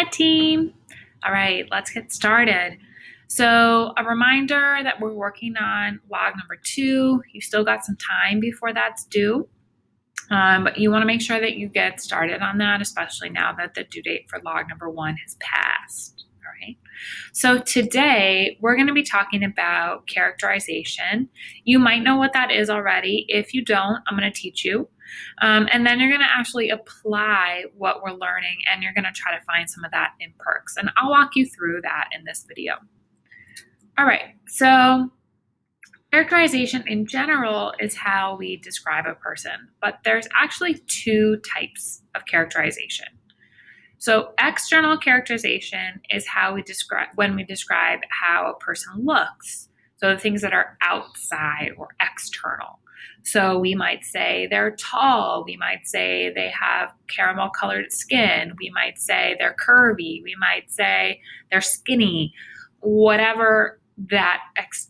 Hi, team. All right, let's get started. So, a reminder that we're working on log number 2. You've still got some time before that's due, but you want to make sure that you get started on that, especially now that the due date for log number 1 has passed. All right. So, today we're going to be talking about characterization. You might know what that is already. If you don't, I'm going to teach you. And then you're going to actually apply what we're learning, and you're going to try to find some of that in Perks. And I'll walk you through that in this video. All right, so characterization in general is how we describe a person, but there's actually 2 types of characterization. So external characterization is how we describe how a person looks. So the things that are outside or external. So we might say they're tall. We might say they have caramel colored skin. We might say they're curvy. We might say they're skinny. Whatever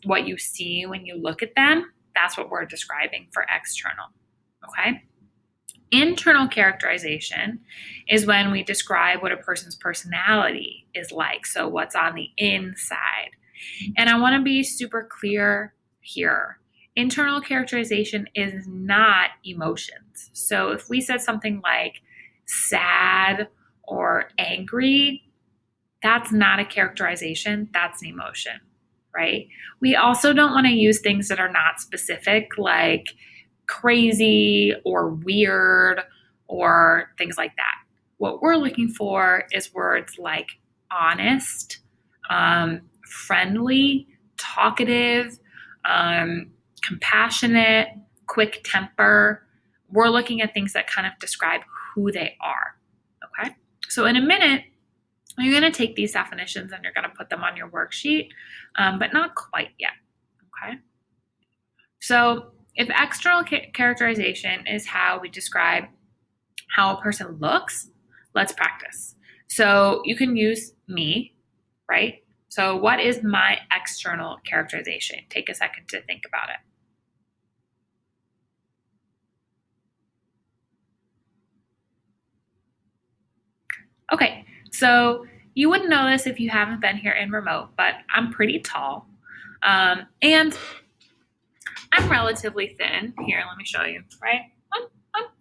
what you see when you look at them, that's what we're describing for external. Okay? Internal characterization is when we describe what a person's personality is like. So what's on the inside. And I want to be super clear here. Internal characterization is not emotions. So if we said something like sad or angry, that's not a characterization, that's an emotion, right? We also don't want to use things that are not specific, like crazy or weird or things like that. What we're looking for is words like honest, friendly, talkative, compassionate, quick temper. We're looking at things that kind of describe who they are. Okay? So in a minute, you're going to take these definitions and you're going to put them on your worksheet, but not quite yet. Okay? So if external characterization is how we describe how a person looks, let's practice. So you can use me, right? So what is my external characterization? Take a second to think about it. Okay, so you wouldn't know this if you haven't been here in remote, but I'm pretty tall. And I'm relatively thin. Here, let me show you, right?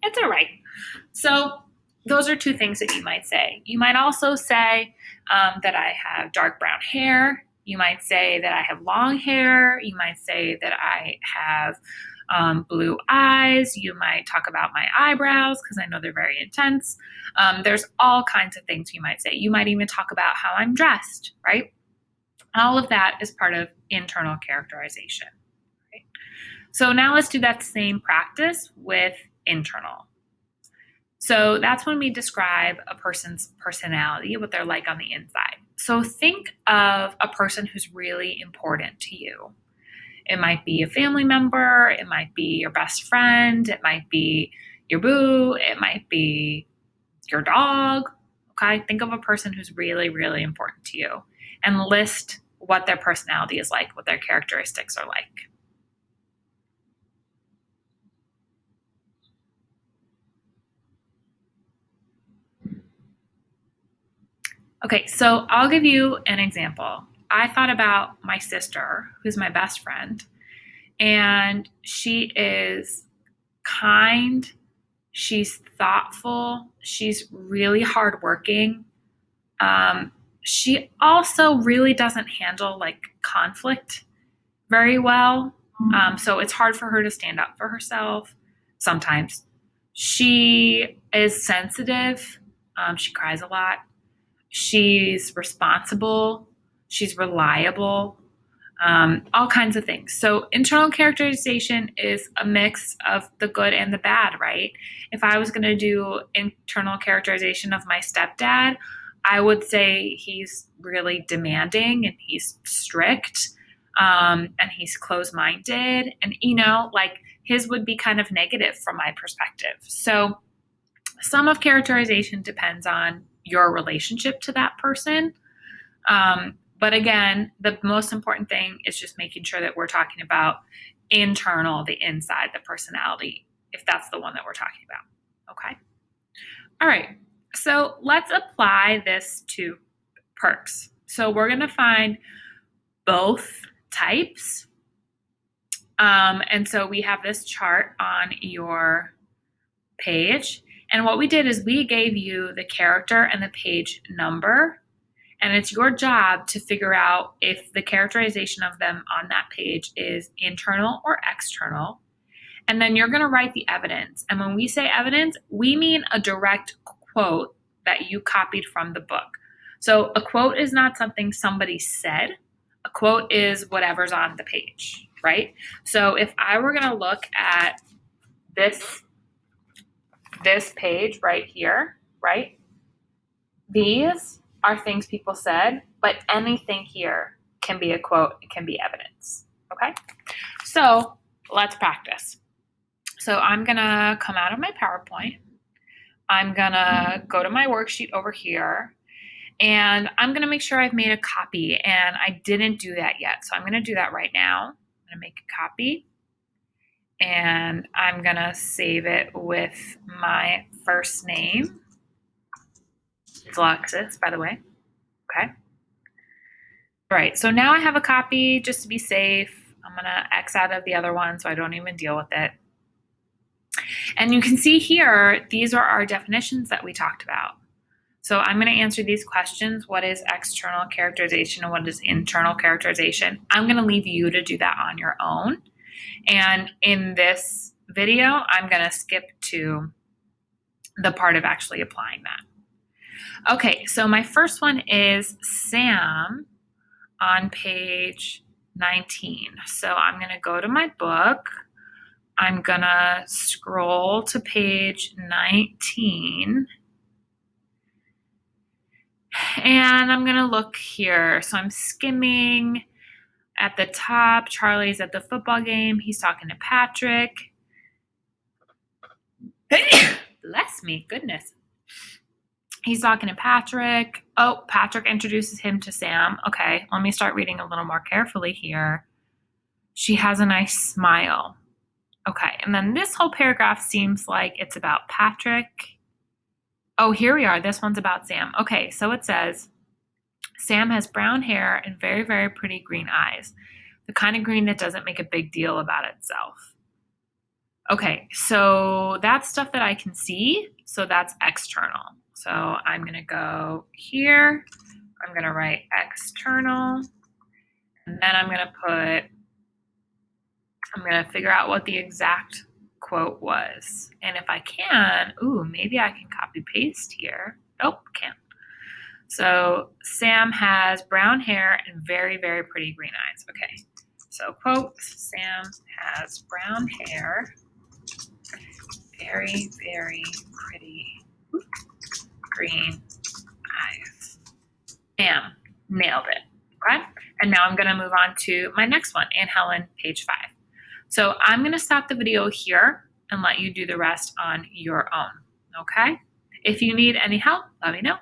It's all right. So those are 2 things that you might say. You might also say that I have dark brown hair. You might say that I have long hair. You might say that I have blue eyes. You might talk about my eyebrows because I know they're very intense. There's all kinds of things you might say. You might even talk about how I'm dressed, right? All of that is part of internal characterization. Right? So now let's do that same practice with internal. So that's when we describe a person's personality, what they're like on the inside. So think of a person who's really important to you. It might be a family member, it might be your best friend, it might be your boo, it might be your dog. Okay, think of a person who's really, really important to you and list what their personality is like, what their characteristics are like. Okay, so I'll give you an example. I thought about my sister, who's my best friend, and she is kind, she's thoughtful, she's really hardworking. She also really doesn't handle like conflict very well. So it's hard for her to stand up for herself sometimes. She is sensitive. She cries a lot. She's responsible. She's reliable. All kinds of things. So internal characterization is a mix of the good and the bad, right? If I was going to do internal characterization of my stepdad, I would say he's really demanding and he's strict, and he's closed-minded, and like his would be kind of negative from my perspective. So some of characterization depends on your relationship to that person. But again, the most important thing is just making sure that we're talking about internal, the inside, the personality, if that's the one that we're talking about. Okay. All right. So let's apply this to perks. So we're going to find both types. And so we have this chart on your page. And what we did is we gave you the character and the page number. And it's your job to figure out if the characterization of them on that page is internal or external. And then you're going to write the evidence. And when we say evidence, we mean a direct quote that you copied from the book. So a quote is not something somebody said. A quote is whatever's on the page, right? So if I were going to look at this page right here, right? These are things people said, but anything here can be a quote, it can be evidence, okay? So let's practice. So I'm gonna come out of my PowerPoint. I'm gonna go to my worksheet over here, and I'm gonna make sure I've made a copy, and I didn't do that yet. So I'm gonna do that right now. I'm gonna make a copy, and I'm gonna save it with my first name. It's Alexis, by the way, okay? All right, so now I have a copy just to be safe. I'm gonna X out of the other one so I don't even deal with it. And you can see here, these are our definitions that we talked about. So I'm going to answer these questions. What is external characterization and what is internal characterization? I'm going to leave you to do that on your own. And in this video, I'm going to skip to the part of actually applying that. Okay, so my first one is Sam on page 19. So I'm going to go to my book. I'm gonna scroll to page 19 and I'm gonna look here. So I'm skimming at the top. Charlie's at the football game. He's talking to Patrick. Bless me, goodness. He's talking to Patrick. Oh, Patrick introduces him to Sam. Okay, let me start reading a little more carefully here. She has a nice smile. Okay, and then this whole paragraph seems like it's about Patrick. Oh, here we are. This one's about Sam. Okay, so it says, Sam has brown hair and very, very pretty green eyes. The kind of green that doesn't make a big deal about itself. Okay, so that's stuff that I can see. So that's external. So I'm going to go here. I'm going to write external. And then I'm going to figure out what the exact quote was. And if I can, maybe I can copy paste here. Nope, can't. So Sam has brown hair and very, very pretty green eyes. Okay, so quote, Sam has brown hair, very, very pretty green eyes. Bam, nailed it, okay? And now I'm gonna move on to my next one, Anne Helen, page 5. So I'm going to stop the video here and let you do the rest on your own, okay? If you need any help, let me know.